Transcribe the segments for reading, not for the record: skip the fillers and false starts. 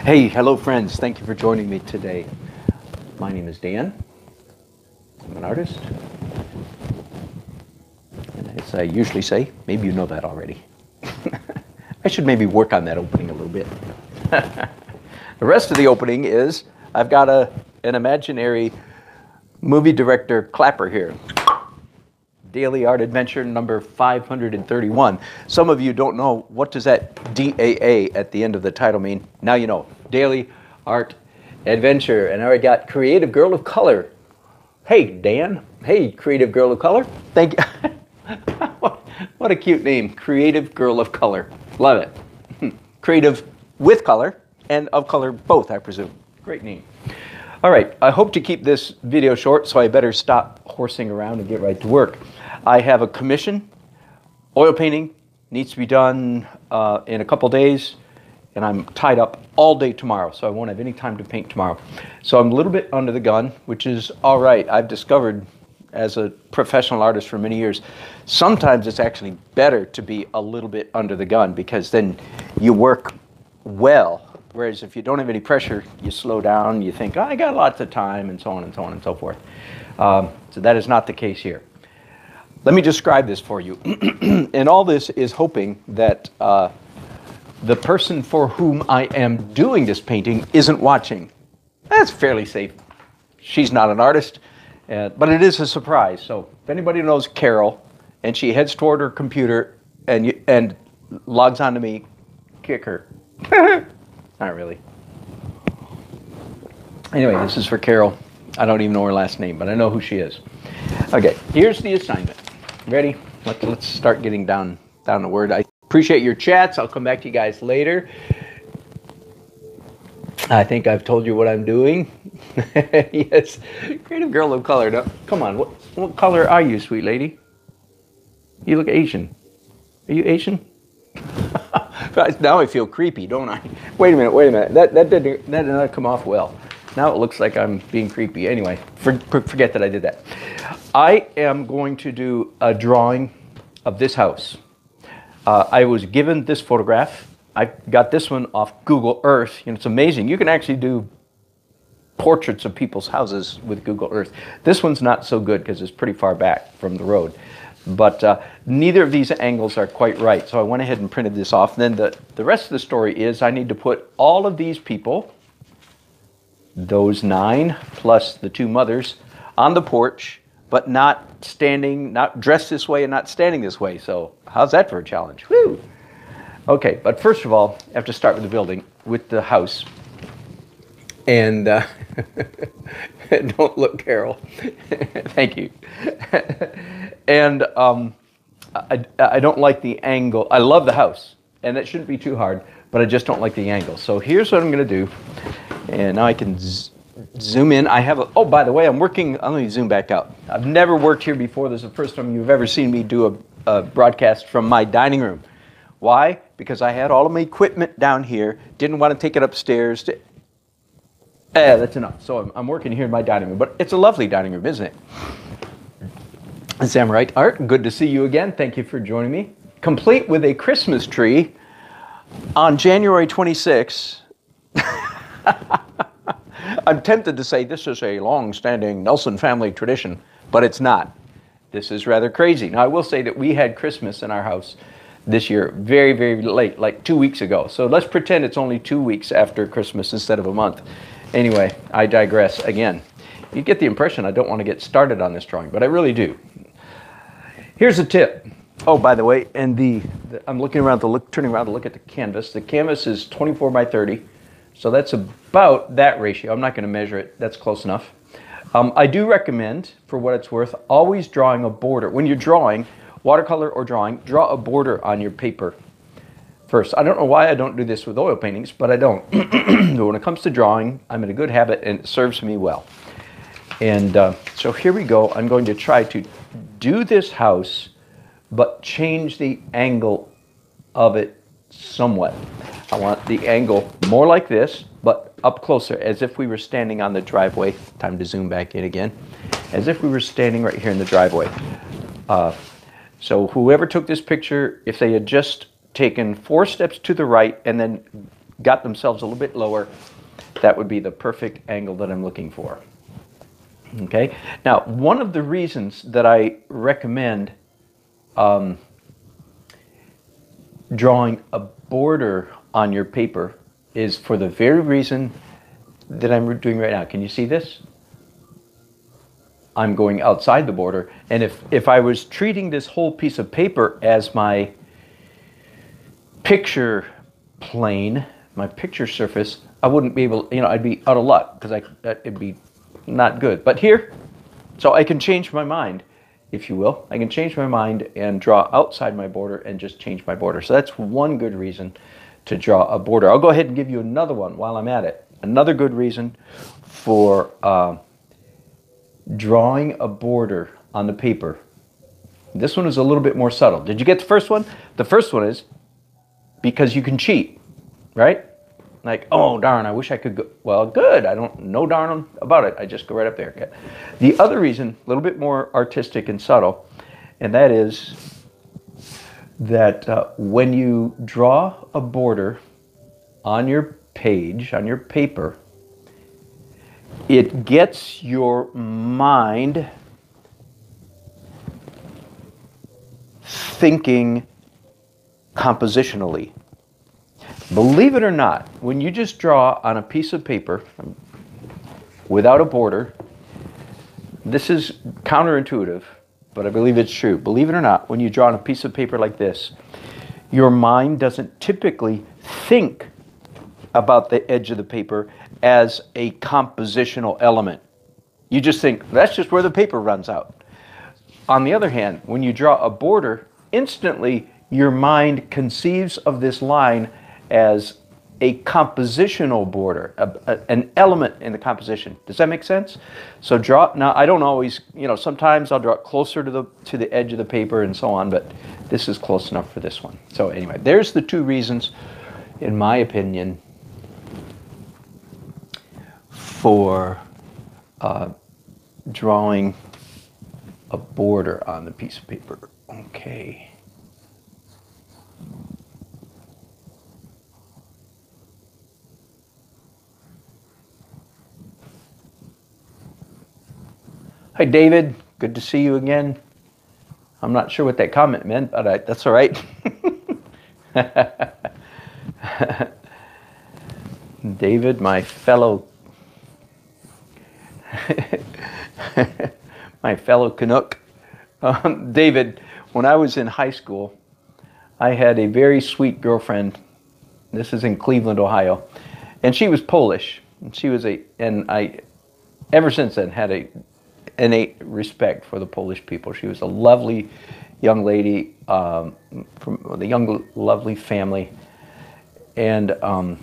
Hey, hello friends. Thank you for joining me today. My name is Dan. I'm an artist. And as I usually say, maybe you know that already. I should maybe work on that opening a little bit. The rest of the opening is I've got an imaginary movie director clapper here. Daily Art Adventure number 531. Some of you don't know, what does that DAA at the end of the title mean? Now you know. Daily Art Adventure. And I already got Creative Girl of Color. Hey, Dan. Hey, Creative Girl of Color. Thank you. What a cute name. Creative Girl of Color. Love it. Creative with color and of color both, I presume. Great name. All right, I hope to keep this video short, so I better stop horsing around and get right to work. I have a commission. Oil painting needs to be done in a couple days, and I'm tied up all day tomorrow, so I won't have any time to paint tomorrow. So I'm a little bit under the gun, which is all right. I've discovered as a professional artist for many years, sometimes it's actually better to be a little bit under the gun, because then you work well. Whereas if you don't have any pressure, you slow down, you think, oh, I got lots of time, and so on and so on and so forth. So that is not the case here. Let me describe this for you. And all this is hoping that the person for whom I am doing this painting isn't watching. That's fairly safe. She's not an artist, but it is a surprise. So if anybody knows Carol, and she heads toward her computer and logs on to me, kick her. Not really. Anyway, this is for Carol. I don't even know her last name, but I know who she is. Okay, here's the assignment. Ready? Let's start getting down to word. I appreciate your chats. I'll come back to you guys later. I think I've told you what I'm doing. Yes, Creative Girl of Color. No, come on, what color are you, sweet lady? You look Asian. Are you Asian? Now I feel creepy, don't I? Wait a minute. That did not come off well. Now it looks like I'm being creepy. Anyway, forget that I did that. I am going to do a drawing of this house. I was given this photograph. I got this one off Google Earth. You know, it's amazing. You can actually do portraits of people's houses with Google Earth. This one's not so good because it's pretty far back from the road. But neither of these angles are quite right, so I went ahead and printed this off. And then the rest of the story is I need to put all of these people, those 9 plus the 2 mothers, on the porch, but not standing, not dressed this way and not standing this way. So how's that for a challenge? Woo! Okay, but first of all, I have to start with the building, with the house. And don't look, Carol. Thank you. And I don't like the angle. I love the house, and it shouldn't be too hard, but I just don't like the angle. So here's what I'm going to do. And now I can zoom in. I have oh, by the way, let me zoom back out. I've never worked here before. This is the first time you've ever seen me do a broadcast from my dining room. Why? Because I had all of my equipment down here, didn't want to take it upstairs. That's enough. So I'm working here in my dining room, but it's a lovely dining room, isn't it? Samurai Art, good to see you again. Thank you for joining me. Complete with a Christmas tree on January 26th. I'm tempted to say this is a long-standing Nelson family tradition, but it's not. This is rather crazy. Now, I will say that we had Christmas in our house this year very, very late, like 2 weeks ago. So let's pretend it's only 2 weeks after Christmas instead of a month. Anyway, I digress again. You get the impression I don't want to get started on this drawing, but I really do. Here's a tip. Oh, by the way, and I'm looking around turning around to look at the canvas. The canvas is 24 by 30, so that's about that ratio. I'm not going to measure it. That's close enough. I do recommend, for what it's worth, always drawing a border. When you're drawing, watercolor or drawing, draw a border on your paper first. I don't know why I don't do this with oil paintings, but I don't. But when it comes to drawing, I'm in a good habit, and it serves me well. And so here we go. I'm going to try to do this house, but change the angle of it somewhat. I want the angle more like this, but up closer, as if we were standing on the driveway. Time to zoom back in again. As if we were standing right here in the driveway. So whoever took this picture, if they had just taken 4 steps to the right and then got themselves a little bit lower, that would be the perfect angle that I'm looking for. Okay. Now, one of the reasons that I recommend drawing a border on your paper is for the very reason that I'm doing right now. Can you see this? I'm going outside the border, and if I was treating this whole piece of paper as my picture plane, my picture surface, I wouldn't be able, I'd be out of luck, because it'd be not good. But here, so I can change my mind, if you will. I can change my mind and draw outside my border and just change my border. So that's one good reason to draw a border. I'll go ahead and give you another one while I'm at it. Another good reason for drawing a border on the paper. This one is a little bit more subtle. Did you get the first one? The first one is because you can cheat, right? Like, oh, darn, I wish I could go. Well, good. I don't know darn about it. I just go right up there. Okay. The other reason, a little bit more artistic and subtle, and that is that when you draw a border on your page, on your paper, it gets your mind thinking compositionally. Believe it or not, when you just draw on a piece of paper without a border, this is counterintuitive, but I believe it's true. Believe it or not, when you draw on a piece of paper like this, your mind doesn't typically think about the edge of the paper as a compositional element. You just think, that's just where the paper runs out. On the other hand, when you draw a border, instantly your mind conceives of this line as a compositional border, an element in the composition. Does that make sense? So now I don't always, sometimes I'll draw it closer to the edge of the paper and so on, but this is close enough for this one. So anyway, there's the two reasons, in my opinion, for drawing a border on the piece of paper. Okay. Hi, David. Good to see you again. I'm not sure what that comment meant, but that's all right. David, my fellow Canuck. David, when I was in high school, I had a very sweet girlfriend. This is in Cleveland, Ohio, and she was Polish. And she was I ever since then had a innate respect for the Polish people. She was a lovely young lady from the young, lovely family, and so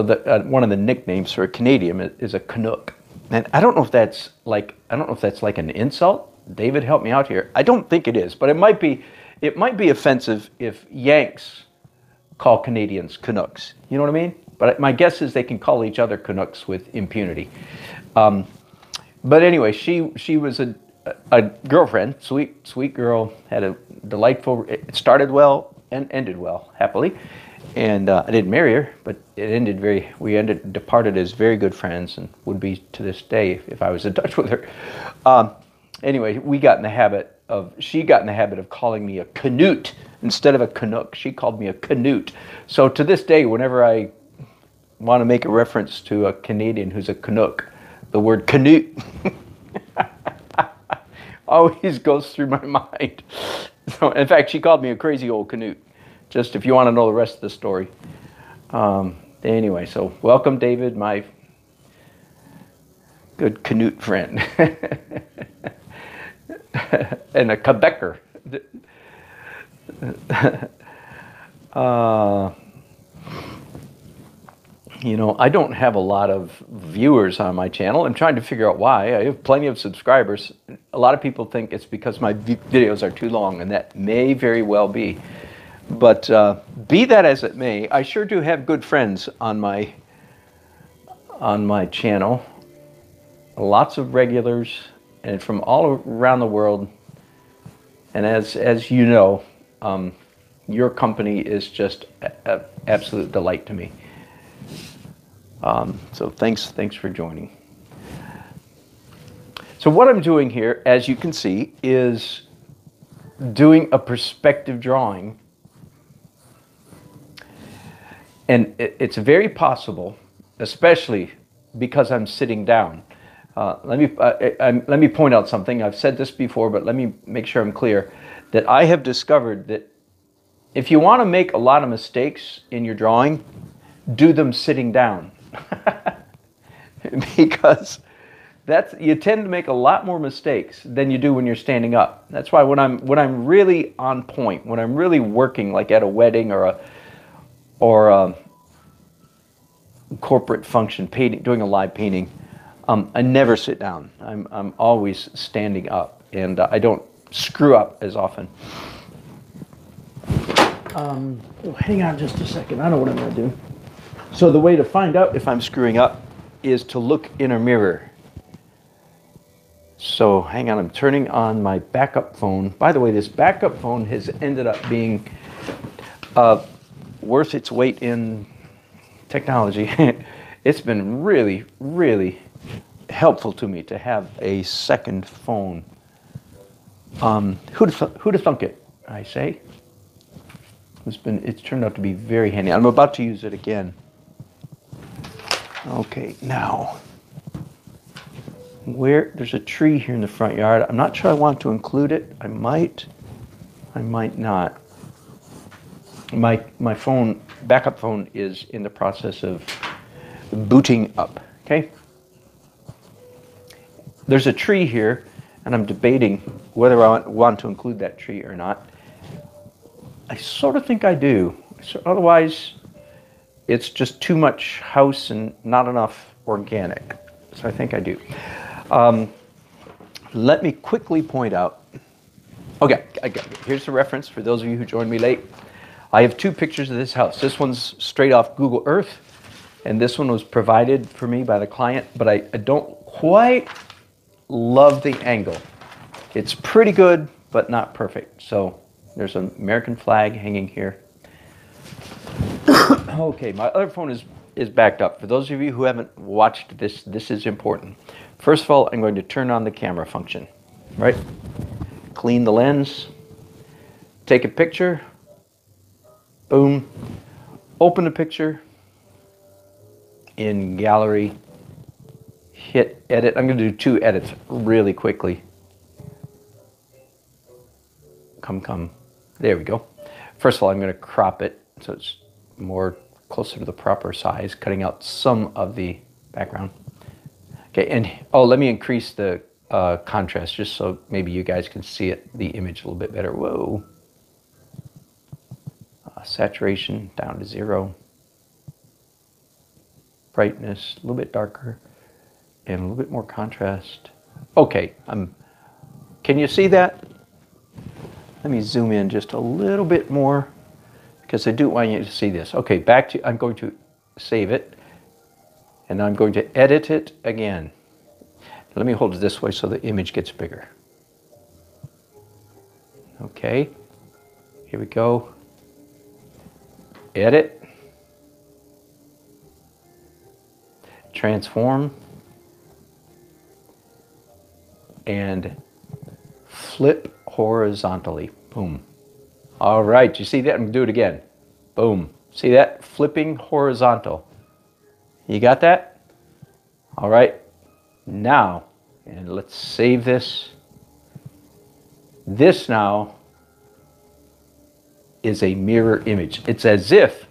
that one of the nicknames for a Canadian is a Canuck. And I don't know if that's like an insult. David, help me out here. I don't think it is, but it might be offensive if Yanks call Canadians Canucks. You know what I mean? But my guess is they can call each other Canucks with impunity. But anyway, she was a girlfriend, sweet girl, had a delightful. It started well and ended well, happily. And I didn't marry her, but it ended departed as very good friends, and would be to this day if I was in touch with her. Anyway, she got in the habit of calling me a Canute instead of a Canuck. She called me a Canute. So to this day, whenever I want to make a reference to a Canadian who's a Canuck, the word Canute always goes through my mind. So, in fact, she called me a crazy old Canute. Just if you want to know the rest of the story. Anyway, so welcome, David, my good Canute friend. And a Quebecer. I don't have a lot of viewers on my channel. I'm trying to figure out why. I have plenty of subscribers. A lot of people think it's because my videos are too long, and that may very well be. But be that as it may, I sure do have good friends on my channel. Lots of regulars, and from all around the world. And as you know, Your company is just an absolute delight to me. So thanks for joining. So what I'm doing here, as you can see, is doing a perspective drawing. And it's very possible, especially because I'm sitting down. Let me point out something. I've said this before, but let me make sure I'm clear, that I have discovered that if you want to make a lot of mistakes in your drawing, do them sitting down. Because you tend to make a lot more mistakes than you do when you're standing up. That's why when I'm really on point, when I'm really working, like at a wedding or a corporate function, painting, doing a live painting, I never sit down. I'm always standing up, and I don't screw up as often. Hang on just a second. I know what I'm going to do. So the way to find out if I'm screwing up is to look in a mirror. So hang on, I'm turning on my backup phone. By the way, this backup phone has ended up being worth its weight in technology. It's been really, really helpful to me to have a second phone. Who'd have thunk it, I say? It's turned out to be very handy. I'm about to use it again. Okay, now, there's a tree here in the front yard. I'm not sure I want to include it. I might not. My backup phone is in the process of booting up, okay? There's a tree here, and I'm debating whether I want to include that tree or not. I sort of think I do. So otherwise, it's just too much house and not enough organic. So I think I do. Let me quickly point out. Okay, here's the reference for those of you who joined me late. I have two pictures of this house. This one's straight off Google Earth, and this one was provided for me by the client, but I don't quite love the angle. It's pretty good, but not perfect. So there's an American flag hanging here. Okay, my other phone is backed up. For those of you who haven't watched this, this is important. First of all, I'm going to turn on the camera function, right? Clean the lens, take a picture, boom, open the picture in gallery, hit edit. I'm going to do 2 edits really quickly. Come. There we go. First of all, I'm going to crop it so it's more closer to the proper size, cutting out some of the background. Okay, and let me increase the contrast just so maybe you guys can see the image a little bit better. Whoa. Saturation down to 0. Brightness a little bit darker and a little bit more contrast. Okay, can you see that? Let me zoom in just a little bit more because I do want you to see this. Okay, I'm going to save it, and I'm going to edit it again. Let me hold it this way so the image gets bigger. Okay, here we go. Edit. Transform. And flip horizontally. Boom. All right, you see that? I'm going to do it again. Boom. See that? Flipping horizontal. You got that? All right. Now, and let's save this. This now is a mirror image. It's as if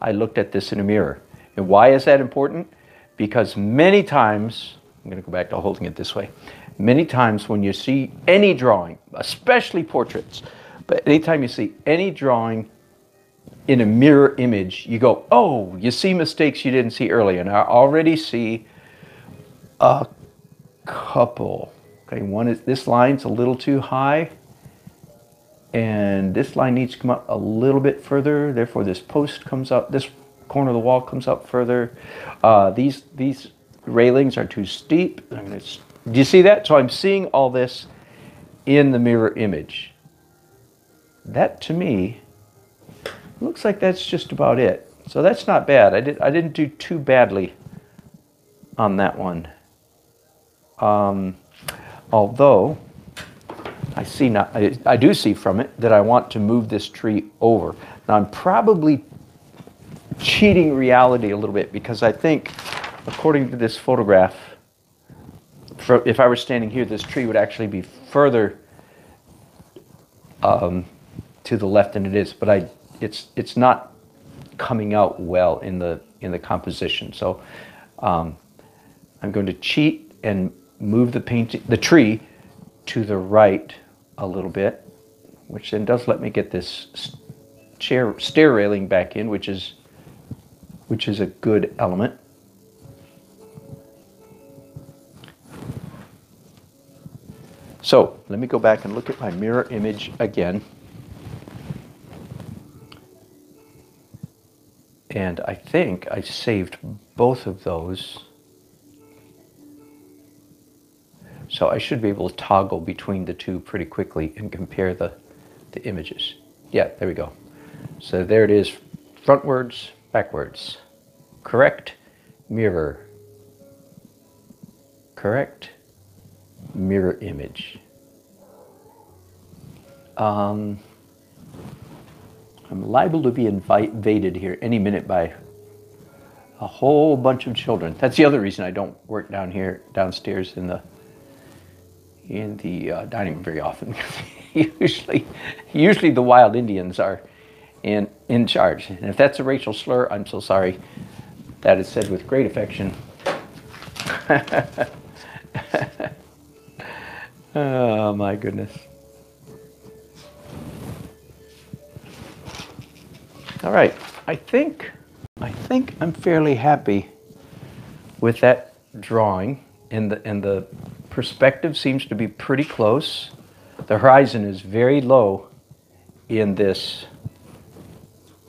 I looked at this in a mirror. And why is that important? Because many times, I'm going to go back to holding it this way. Many times when you see any drawing, especially portraits, but anytime you see any drawing in a mirror image, you go, oh, you see mistakes you didn't see earlier. And I already see a couple. Okay, one is this line's a little too high, and this line needs to come up a little bit further. Therefore, this post comes up, this corner of the wall comes up further. These railings are too steep. Do you see that? So I'm seeing all this in the mirror image. That, to me, looks like that's just about it. So that's not bad. I didn't do too badly on that one. Although I do see from it that I want to move this tree over. Now I'm probably cheating reality a little bit, because I think, according to this photograph, if I were standing here, this tree would actually be further to the left than it is. But it's not coming out well in the composition. So I'm going to cheat and move the tree to the right a little bit, which then does let me get this stair railing back in, which is a good element. So let me go back and look at my mirror image again. And I think I saved both of those. So I should be able to toggle between the two pretty quickly and compare the images. Yeah, there we go. So there it is, frontwards, backwards. Correct, mirror. Correct, mirror image. I'm liable to be invaded here any minute by a whole bunch of children. That's the other reason I don't work downstairs in the dining room very often. usually the wild Indians are in charge. And if that's a racial slur, I'm so sorry. That is said with great affection. Oh my goodness. All right, I think I'm fairly happy with that drawing, and the perspective seems to be pretty close. The horizon is very low in this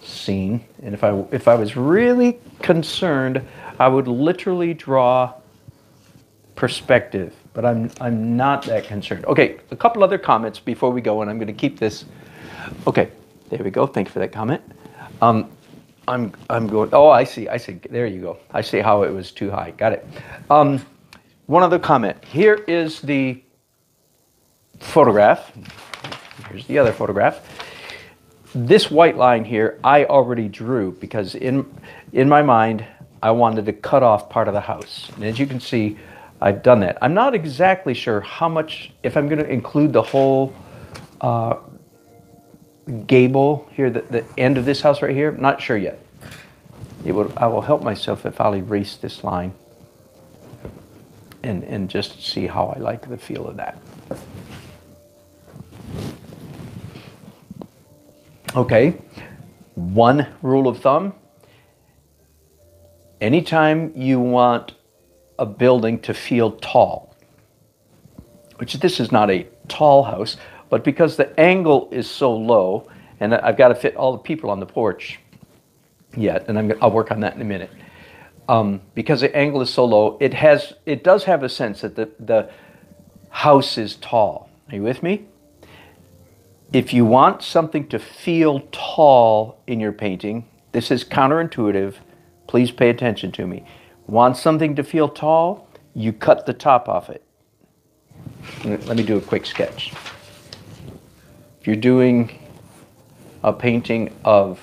scene, and if I was really concerned, I would literally draw perspective, but I'm not that concerned. Okay, a couple other comments before we go, and I'm going to keep this. Okay, there we go. Thank you for that comment. I'm going. Oh, I see. There you go. I see how it was too high. Got it. One other comment. Here is the photograph. Here's the other photograph. This white line here I already drew, because in my mind I wanted to cut off part of the house. And as you can see, I've done that. I'm not exactly sure how much, if I'm going to include the whole gable here, the end of this house right here. Not sure yet. I will help myself if I'll erase this line and just see how I like the feel of that. Okay, one rule of thumb. Anytime you want a building to feel tall, which this is not a tall house, but because the angle is so low, and I've got to fit all the people on the porch yet, and I'll work on that in a minute. Because the angle is so low, it does have a sense that the house is tall. Are you with me? If you want something to feel tall in your painting, this is counterintuitive. Please pay attention to me. Want something to feel tall? You cut the top off it. Let me do a quick sketch. If you're doing a painting of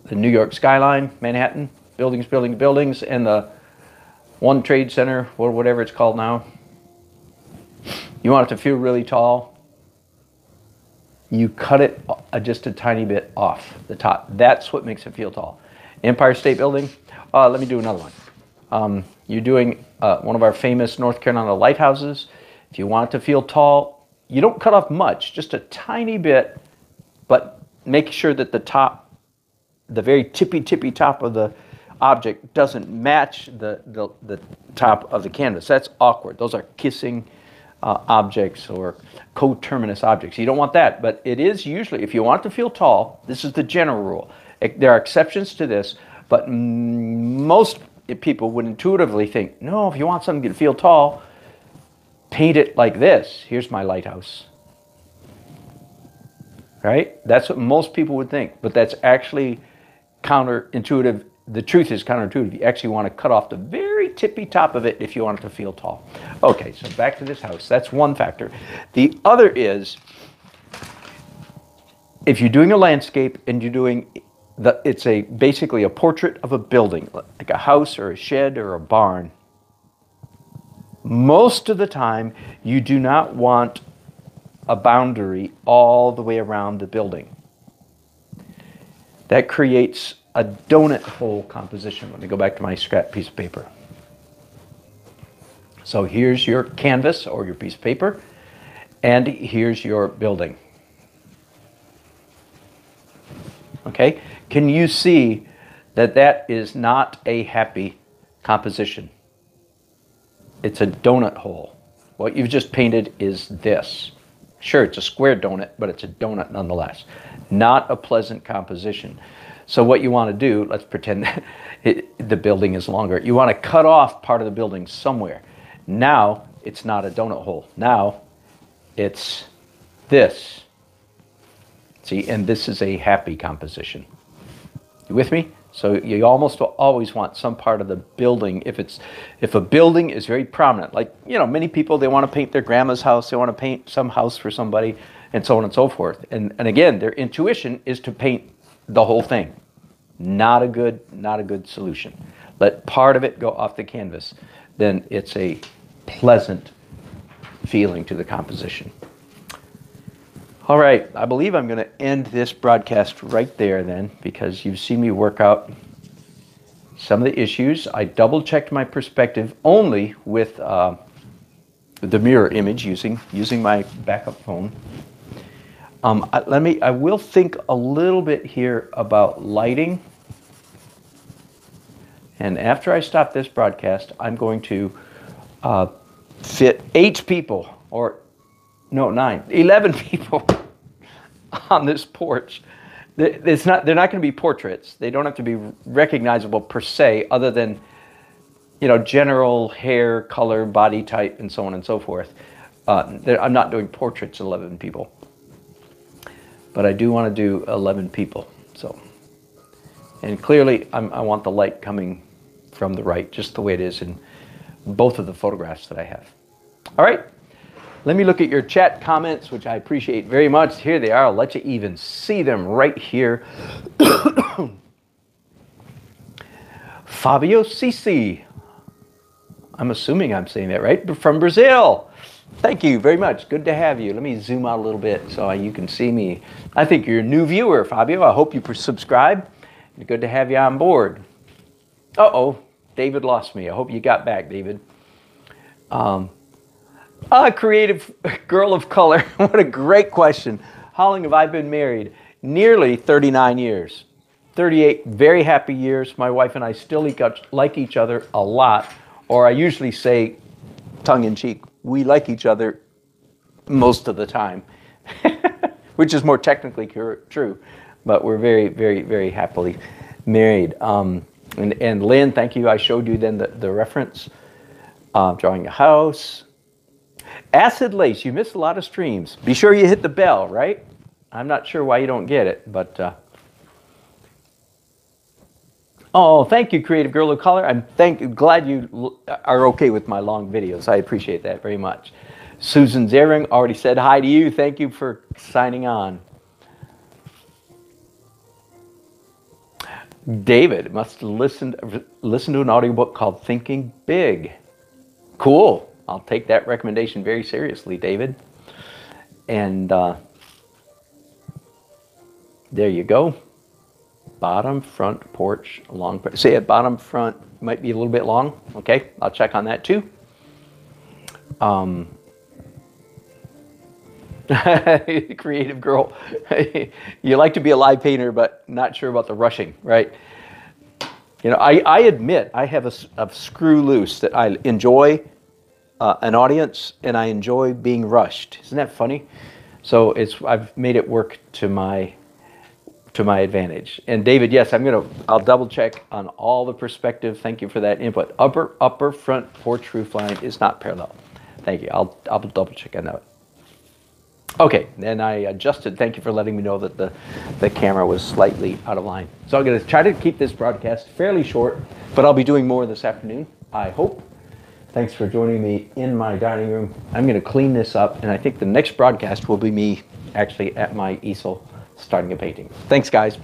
the New York skyline, Manhattan, buildings, and the One Trade Center, or whatever it's called now, you want it to feel really tall, you cut it just a tiny bit off the top. That's what makes it feel tall. Empire State Building, let me do another one. You're doing one of our famous North Carolina lighthouses. If you want it to feel tall, you don't cut off much, just a tiny bit, but make sure that the very tippy top of the object doesn't match the top of the canvas. That's awkward. Those are kissing objects or coterminous objects. You don't want that, but it is usually, if you want it to feel tall, this is the general rule. There are exceptions to this, but most people would intuitively think, no, if you want something to feel tall, paint it like this. Here's my lighthouse. right? That's what most people would think, but that's actually counterintuitive. The truth is counterintuitive. You actually want to cut off the very tippy top of it if you want it to feel tall. Okay, so back to this house. That's one factor. The other is, if you're doing a landscape and you're doing, it's basically a portrait of a building, like a house or a shed or a barn, most of the time you do not want a boundary all the way around the building. That creates a donut hole composition. Let me go back to my scrap piece of paper. So here's your canvas or your piece of paper, and here's your building. Okay, can you see that that is not a happy composition? It's a donut hole. What you've just painted is this. Sure, it's a square donut, but it's a donut nonetheless. Not a pleasant composition. So what you want to do, let's pretend the building is longer. You want to cut off part of the building somewhere. Now, it's not a donut hole. Now, it's this. See, and this is a happy composition. You with me? So you almost always want some part of the building, if a building is very prominent, like, you know, many people, they want to paint their grandma's house, they want to paint some house for somebody, and so on and so forth. And again, their intuition is to paint the whole thing. Not a good solution. Let part of it go off the canvas. Then it's a pleasant feeling to the composition. All right, I believe I'm going to end this broadcast right there then, because you've seen me work out some of the issues. I double-checked my perspective only with the mirror image using my backup phone. I will think a little bit here about lighting. And after I stop this broadcast, I'm going to fit 8 people, or no, 11 people on this porch. They're not going to be portraits. They don't have to be recognizable per se, other than, you know, general hair, color, body type, and so on and so forth. I'm not doing portraits of 11 people, but I do want to do 11 people. So, and clearly, I want the light coming from the right, just the way it is in both of the photographs that I have. All right. Let me look at your chat comments, which I appreciate very much. Here they are. I'll let you even see them right here. Fabio Cici. I'm assuming I'm saying that right. From Brazil. Thank you very much. Good to have you. Let me zoom out a little bit so you can see me. I think you're a new viewer, Fabio. I hope you subscribe. Good to have you on board. Uh-oh. David lost me. I hope you got back, David. Creative girl of color. What a great question. How long have I been married? Nearly 39 years. 38 very happy years. My wife and I still like each other a lot. Or I usually say, tongue-in-cheek, we like each other most of the time. Which is more technically true. But we're very, very, very happily married. And Lynn, thank you. I showed you then the reference. Drawing a house. Acid Lace, you missed a lot of streams. Be sure you hit the bell, right? I'm not sure why you don't get it, but... Oh, thank you, Creative Girl of Color. I'm glad you are okay with my long videos. I appreciate that very much. Susan Zering already said hi to you. Thank you for signing on. David must listen to an audiobook called Thinking Big. Cool. I'll take that recommendation very seriously, David. And there you go. Bottom front porch long. Say at bottom front might be a little bit long. Okay, I'll check on that too. Creative girl. You like to be a live painter, but not sure about the rushing, right? You know, I admit I have a screw loose that I enjoy an audience, and I enjoy being rushed. Isn't that funny? So I've made it work to my advantage. And David, yes, I'll double check on all the perspective. Thank you for that input. Upper front porch roof line is not parallel. Thank you. I'll double check on that. Okay, and I adjusted. Thank you for letting me know that the camera was slightly out of line. So I'm going to try to keep this broadcast fairly short, but I'll be doing more this afternoon, I hope. Thanks for joining me in my dining room. I'm going to clean this up, and I think the next broadcast will be me actually at my easel starting a painting. Thanks, guys.